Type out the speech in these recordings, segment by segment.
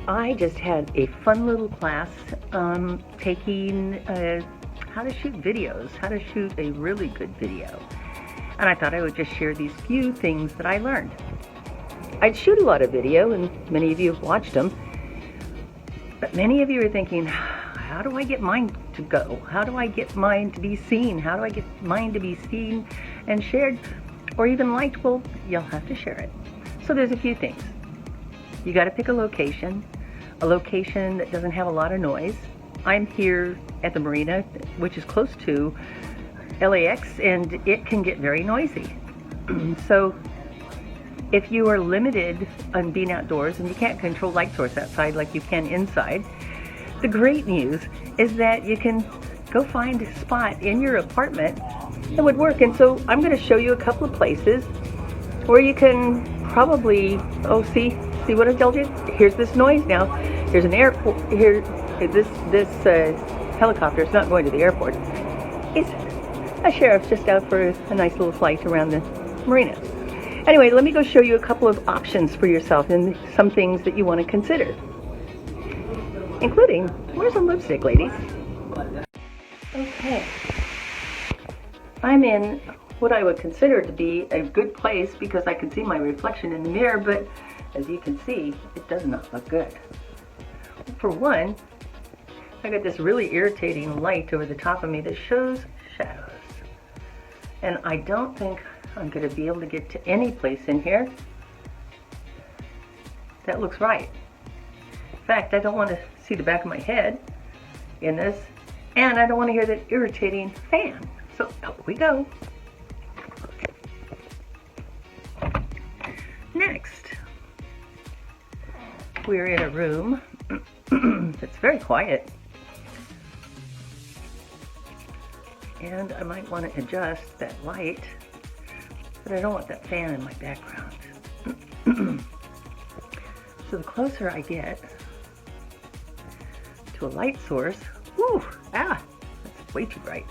I just had a fun little class taking how to shoot videos, how to shoot a really good video. And I thought I would just share these few things that I learned. I shoot a lot of video, and many of you have watched them, but many of you are thinking, how do I get mine to go? How do I get mine to be seen? How do I get mine to be seen and shared or even liked? Well, you'll have to share it. So there's a few things. You got to pick a location that doesn't have a lot of noise. I'm here at the marina, which is close to LAX, and it can get very noisy. So if you are limited on being outdoors and you can't control light source outside like you can inside, the great news is that you can go find a spot in your apartment that would work. And so I'm going to show you a couple of places where you can probably, see what I told you? Here's this noise now. There's an airport here. This helicopter is not going to the airport. It's a sheriff's just out for a nice little flight around the marina. Anyway, let me go show you a couple of options for yourself and some things that you want to consider, including, where's some lipstick, ladies? Okay. I'm in what I would consider to be a good place because I can see my reflection in the mirror, but as you can see, it does not look good. For one, I got this really irritating light over the top of me that shows shadows. And I don't think I'm going to be able to get to any place in here that looks right. In fact, I don't want to see the back of my head in this, and I don't want to hear that irritating fan. So out we go. Next, we're in a room that's very quiet, and I might want to adjust that light, but I don't want that fan in my background. So the closer I get to a light source, that's way too bright.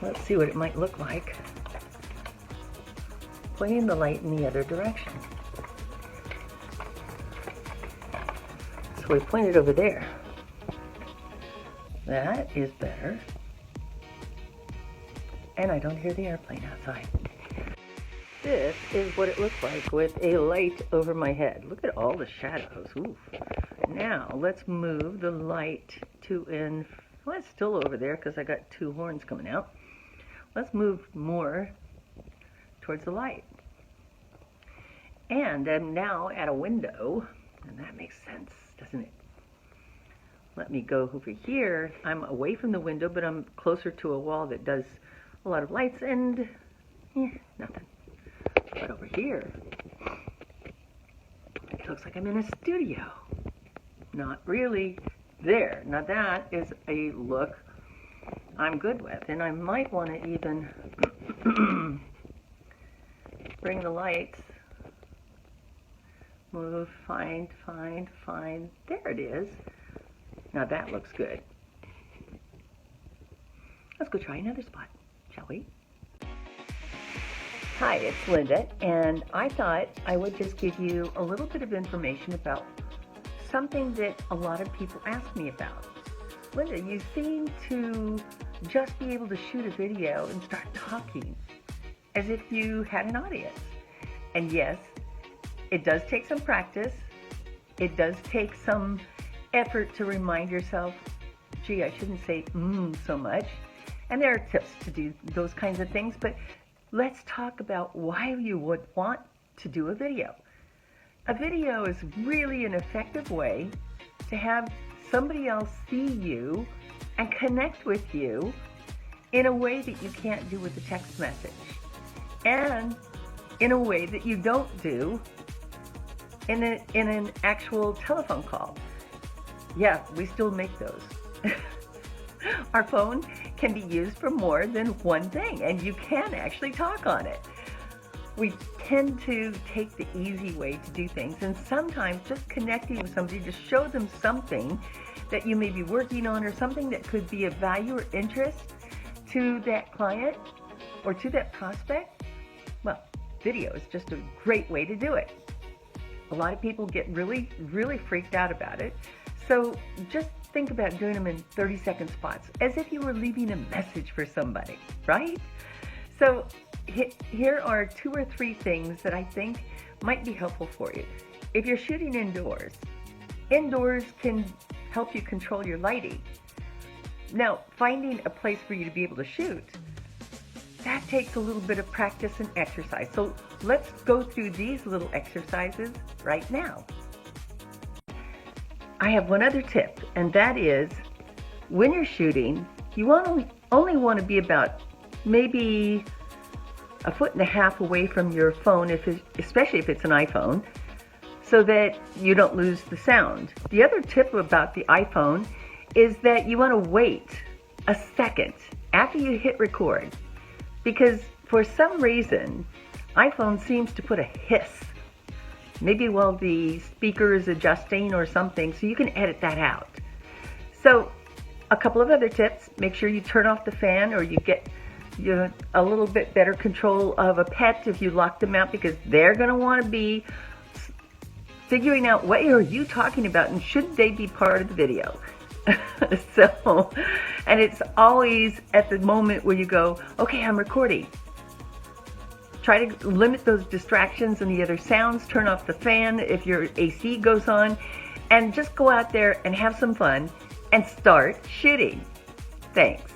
Let's see what it might look like pointing the light in the other direction. So we point it over there. That is better. And I don't hear the airplane outside. This is what it looks like with a light over my head. Look at all the shadows. Oof. Now let's move the light well, it's still over there because I got two horns coming out. Let's move more towards the light. And I'm now at a window, and that makes sense, doesn't it? Let me go over here. I'm away from the window, but I'm closer to a wall that does a lot of lights, and nothing. But over here, it looks like I'm in a studio. Not really. There. Now that is a look I'm good with, and I might want to even bring the lights, move, find. There it is. Now that looks good. Let's go try another spot, shall we? Hi, it's Linda, and I thought I would just give you a little bit of information about something that a lot of people ask me about. Linda, you seem to just be able to shoot a video and start talking as if you had an audience. And yes, it does take some practice. It does take some effort to remind yourself, gee, I shouldn't say so much. And there are tips to do those kinds of things, but let's talk about why you would want to do a video. A video is really an effective way to have somebody else see you and connect with you in a way that you can't do with a text message, and in a way that you don't do in an actual telephone call. Yeah, we still make those. Our phone can be used for more than one thing, and you can actually talk on it. We tend to take the easy way to do things, and sometimes just connecting with somebody to show them something that you may be working on or something that could be of value or interest to that client or to that prospect, well, video is just a great way to do it. A lot of people get really, really freaked out about it. So just think about doing them in 30-second spots, as if you were leaving a message for somebody, right? So here are 2 or 3 things that I think might be helpful for you. If you're shooting indoors, indoors can help you control your lighting. Now, finding a place for you to be able to shoot, that takes a little bit of practice and exercise. So let's go through these little exercises right now. I have one other tip, and that is when you're shooting, you only want to be about maybe 1.5 feet away from your phone, especially if it's an iPhone, so that you don't lose the sound. The other tip about the iPhone is that you want to wait a second after you hit record, because for some reason, iPhone seems to put a hiss, maybe while the speaker is adjusting or something, so you can edit that out. So a couple of other tips: make sure you turn off the fan, or you get a little bit better control of a pet if you lock them out, because they're going to want to be figuring out what are you talking about and should they be part of the video. So, and it's always at the moment where you go, okay, I'm recording. Try to limit those distractions and the other sounds. Turn off the fan if your AC goes on, and just go out there and have some fun and start shooting. Thanks.